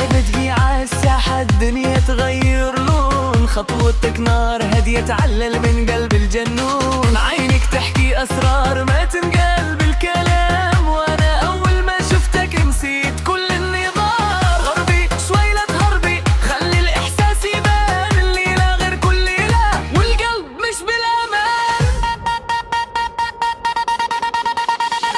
بتجي عالساحة الدنيا تغير لون، خطوتك نار هدية تعلل من قلب الجنون، عينك تحكي أسرار ما تنقال بالكلام، وأنا أول ما شفتك نسيت كل النظام، غربي شوي لا تهربي خلي الإحساس يبان، الليلة غير كل ليلة والقلب مش بالأمان.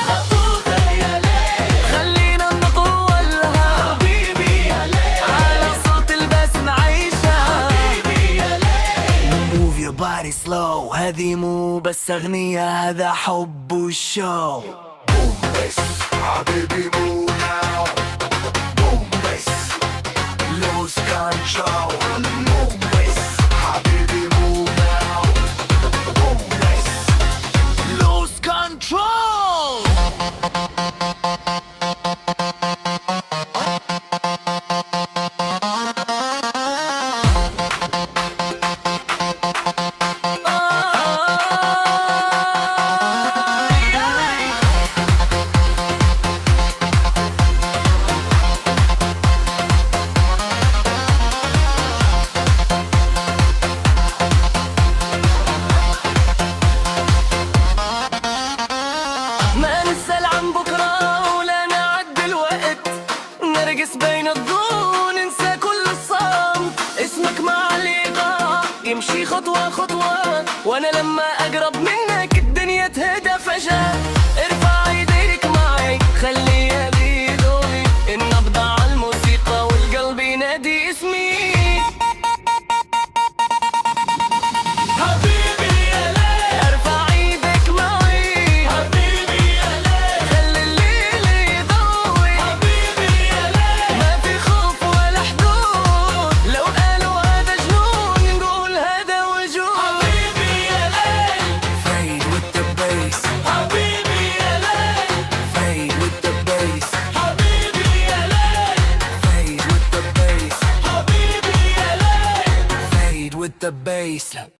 خطوطك يا ليل خلينا نطولها حبيبي يا ليل، على صوت الباس نعيشها حبيبي يا ليل. Move your body slow، هذه مو بس أغنية، هذا حب والشو. Boom bass حبيبي move now. Boom bass lose control. Boom bass حبيبي move now. Boom bass Lose control. ما نسأل عن بكرة ولا نعد الوقت، نرقص بين الضوء ننسى كل الصمت، اسمك مع الإيقاع يمشي خطوة خطوة، وأنا لما أقرب منك الدنيا تهدى فجأة، ارفع ايديك معي خليها بيدوي، النبض على الموسيقى والقلب ينادي اسمي. حبيبي يا ليل ارفع ايدك معي حبيبي يا ليل، خلي الليل يضوي حبيبي يا ليل، ما في خوف ولا حدود، لو قالوا هذا جنون نقول هذا وجود. حبيبي يا ليل fade with the bass. حبيبي يا ليل Fade with the bass. حبيبي يا ليل Fade with the bass. حبيبي يا ليل Fade with the bass.